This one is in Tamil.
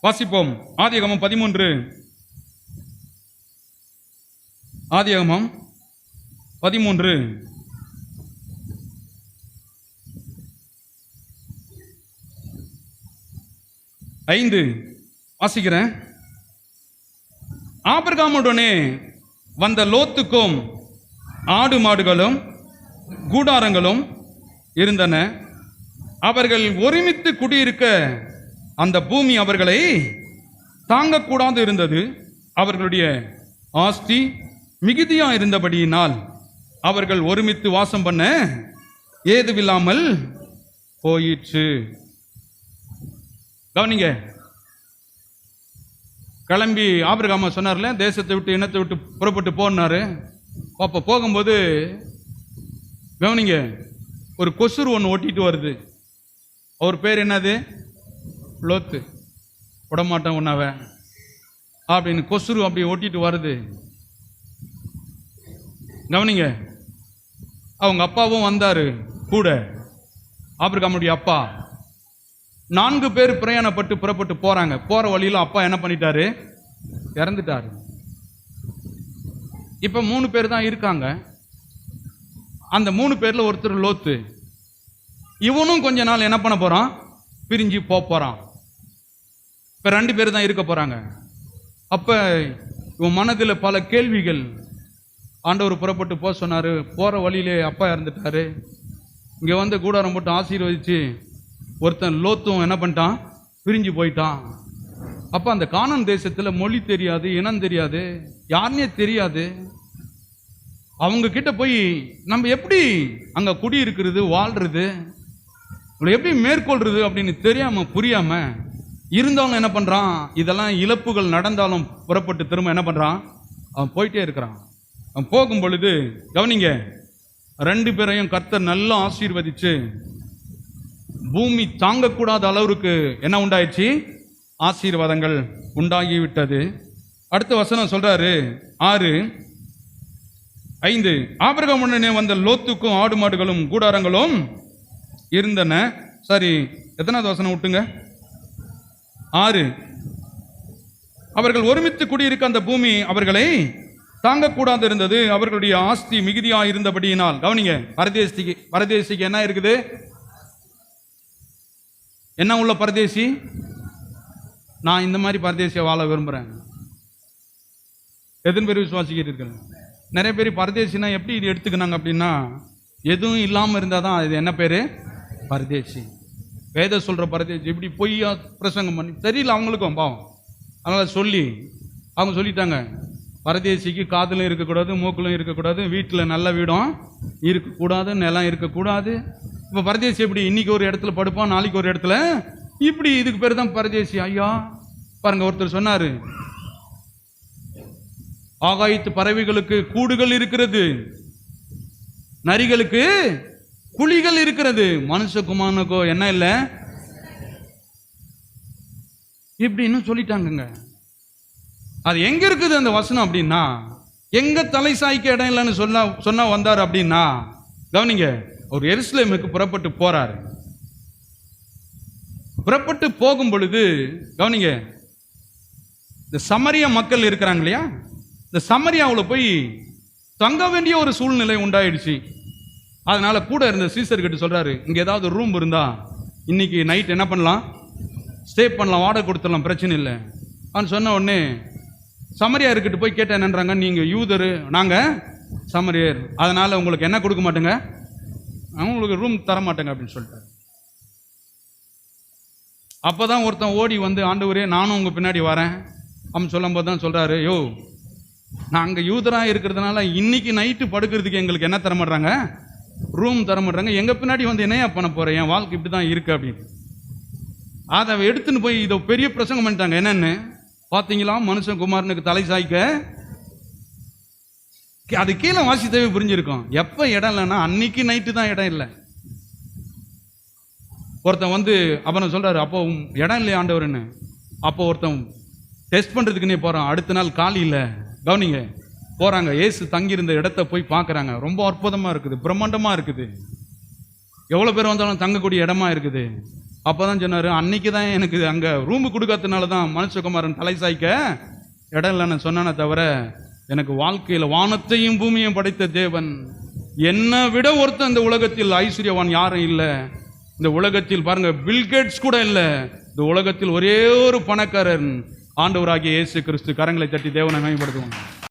வாசிப்போம். ஆதியாகமம் 13. ஆதியாகமம் 13 5 வாசிக்கிறேன். ஆபிரகாமுடனே வந்த லோத்துக்கும் ஆடு மாடுகளும் கூடாரங்களும் இருந்தன. அவர்கள் ஒருமித்து குடியிருக்க அந்த பூமி அவர்களை தாங்கக்கூடாது இருந்தது. அவர்களுடைய ஆஸ்தி மிகுதியா இருந்தபடியினால் அவர்கள் ஒருமித்து வாசம் பண்ண ஏதுவில்லாமல் போயிற்று. கவனிங்க, கிளம்பி ஆபிரகாம் சொன்னார்ல, தேசத்தை விட்டு இனத்தை விட்டு புறப்பட்டு போனாரு. அப்போ போகும்போது கவனிங்க, ஒரு கொசுறு ஒன்று ஒட்டிட்டு வருது. அவர் பேர் என்னது? லோத்து. விடமாட்டேன் உன்னாவ அப்படின்னு கொசுறு அப்படி ஒட்டிட்டு வருது. கவனிங்க, அவங்க அப்பாவும் வந்தாரு கூட. ஆபிரகாமுடைய அப்பா 4 பேர் பிரயாணப்பட்டு புறப்பட்டு போறாங்க. போற வழியில அப்பா என்ன பண்ணிட்டாரு? இறந்துட்டாரு. இப்ப 3 பேர் தான் இருக்காங்க. அந்த 3 பேர்ல ஒருத்தர் லோத்து. இவனும் கொஞ்ச நாள் என்ன பண்ண போறான்? பிரிஞ்சு போறான். இப்ப 2 பேர் தான் இருக்க போறாங்க. அப்ப இவன் மனதில் பல கேள்விகள். ஆண்டவர் புறப்பட்டு போக சொன்னாரு. போற வழியிலே அப்பா இறந்துட்டாரு. இங்க வந்து கூடாரம் போட்டு ஆசீர்வதிச்சு ஒருத்தன் லோத்தும் என்ன பண்ணிட்டான்? பிரிஞ்சு போயிட்டான். அப்ப அந்த கானான் தேசத்துல மொழி தெரியாது, இனம் தெரியாது, யாருன்னே தெரியாது. அவங்க கிட்ட போய் நம்ம எப்படி அங்க குடியிருக்கிறது, வாழ்றது, எப்படி மேற்கொள்றது அப்படின்னு தெரியாம புரியாம இருந்தவங்க என்ன பண்றான்? இதெல்லாம் இழப்புகள் நடந்தாலும் புறப்பட்டு திரும்ப என்ன பண்றான்? அவன் போயிட்டே இருக்கிறான். அவன் போகும் பொழுது கவனிங்க, 2 பேரையும் கர்த்தர் நல்லா ஆசீர்வதிச்சு பூமி தாங்கக்கூடாத அளவுக்கு என்ன உண்டாயிடுச்சு? ஆசீர்வாதங்கள் உண்டாகிவிட்டது. அடுத்த வசனம் சொல்றாரு 6:5. ஆபிரகாமுடனே வந்த லோத்துக்கும் ஆடு மாடுகளும் கூடாரங்களும் இருந்தன. சரி, எத்தனாவது வசனம் விட்டுங்க? 6. அவர்கள் ஒருமித்து குடியிருக்க அந்த பூமி அவர்களை தாங்கக்கூடாது இருந்தது. அவர்களுடைய ஆஸ்தி மிகுதியா இருந்தபடியினால். கவனிங்க, பரதேசிக்கு என்ன இருக்குது? என்ன உள்ள பரதேசி? நான் இந்த மாதிரி பரதேசியை வாழ விரும்புறேன். எத்தனை பேர் விசுவாசிக்கிட்டு இருக்கிறேன்? நிறைய பேர் பரதேசினா எப்படி எடுத்துக்கினாங்க அப்படின்னா, எதுவும் இல்லாமல் இருந்தால் தான் அது என்ன பேரு? பரதேசி. வேத சொல்ற பரதேசி இப்படி பொய்யா பிரசங்கம் பண்ணி தெரியல அவங்களுக்கும் பாவம். அதனால சொல்லி அவங்க சொல்லிட்டாங்க, பரதேசிக்கு காதலும் இருக்கக்கூடாது, மூக்கிலும் இருக்கக்கூடாது, வீட்டில் நல்ல வீடும் இருக்கக்கூடாது, நிலம் இருக்கக்கூடாது. இப்போ பரதேசி எப்படி? இன்னைக்கு ஒரு இடத்துல படுப்பான், நாளைக்கு ஒரு இடத்துல இப்படி. இதுக்கு பேர் தான் பரதேசி. ஐயா பாருங்க, ஒருத்தர் சொன்னாரு, ஆகாயத்து பறவைகளுக்கு கூடுகள் இருக்கிறது, நரிகளுக்கு குழிகள் இருக்கிறது, மனுஷகுமாரனுக்கோ என்ன இல்லை இப்படின்னு சொல்லிட்டாங்க. அது எங்க இருக்குது அந்த வசனம் அப்படின்னா, எங்க தலை சாய்க்க இடம் இல்லைன்னு சொன்னா வந்தார் அப்படின்னா, கவனிங்க, ஒரு எருசலேமுக்கு புறப்பட்டு போறாரு. புறப்பட்டு போகும் பொழுது கவனிங்க, இந்த சமரியா மக்கள் இருக்கிறாங்க இல்லையா, இந்த சமரியாவில் போய் தங்க வேண்டிய ஒரு சூழ்நிலை உண்டாயிடுச்சு. அதனால கூட இருந்த சீசர்கிட்ட சொல்றாரு, இங்க ஏதாவது ரூம் இருந்தா இன்னைக்கு நைட் என்ன பண்ணலாம்? ஸ்டே பண்ணலாம், வாடகை கொடுத்துடலாம், பிரச்சனை இல்லை. அவன் சொன்ன உடனே சமரியா இருக்கிட்டு போய் கேட்ட என்னன்றாங்க, நீங்க யூதரு, நாங்க சமரியர், அதனால உங்களுக்கு என்ன கொடுக்க மாட்டேங்க, உங்களுக்கு ரூம் தர மாட்டேங்க அப்படின்னு சொல்லிட்டாரு. அப்பதான் ஒருத்தன் ஓடி வந்து, ஆண்டவரே நானும் உங்க பின்னாடி வரேன் அப்படின்னு சொல்லும் போது தான் சொல்றாரு, யோ நாங்க யூதரா இருக்கிறதுனால இன்னைக்கு நைட்டு படுக்கிறதுக்கு எங்களுக்கு என்ன தர மாட்டாங்க? ரூம் தர மாட்டாங்க. எங்க பின்னாடி வந்து என்னையா பண்ண போறேன்? என் வாழ்க்கை இப்படிதான் இருக்கு அப்படின்னு. அதை எடுத்துன்னு போய் இதை பெரிய பிரசங்கம் பண்ணிட்டாங்க. என்னன்னு பாத்தீங்களா? மனுஷன் குமாரனுக்கு தலை சாய்க்க. அது கீழே வாசித்தவே புரிஞ்சிருக்கும். எப்ப இடம் இல்லைன்னா அன்னைக்கு நைட்டு தான் இடம் இல்லை. ஒருத்தன் வந்து அப்புறம் சொல்றாரு, அப்போ இடம் இல்லையா ஆண்டவர்னு. அப்போ ஒருத்தன் டெஸ்ட் பண்றதுக்குன்னே போறான். அடுத்த நாள் காலி இல்லை. கவனிங்க, போறாங்க, ஏசு தங்கியிருந்த இடத்த போய் பார்க்கறாங்க. ரொம்ப அற்புதமா இருக்குது, பிரம்மாண்டமா இருக்குது, எவ்வளவு பேர் வந்தாலும் தங்கக்கூடிய இடமா இருக்குது. அப்பதான் சொன்னாரு, அன்னைக்கு தான் எனக்கு அங்க ரூமு கொடுக்காதனால தான் மனுஷகுமாரன் தலை சாய்க்க இடம் இல்லைன்னு சொன்னானே தவிர, எனக்கு வாழ்க்கையில வானத்தையும் பூமியையும் படைத்த தேவன், என்னை விட ஒருத்தன் இந்த உலகத்தில் ஐஸ்வர்யவான் யாரும் இல்லை. இந்த உலகத்தில் பாருங்க, பில்கேட்ஸ் கூட இல்லை. இந்த உலகத்தில் ஒரே ஒரு பணக்காரன், ஆண்டவராகிய இயேசு கிறிஸ்து. கரங்களை தட்டி தேவனை மகிமைப்படுத்துவோம்.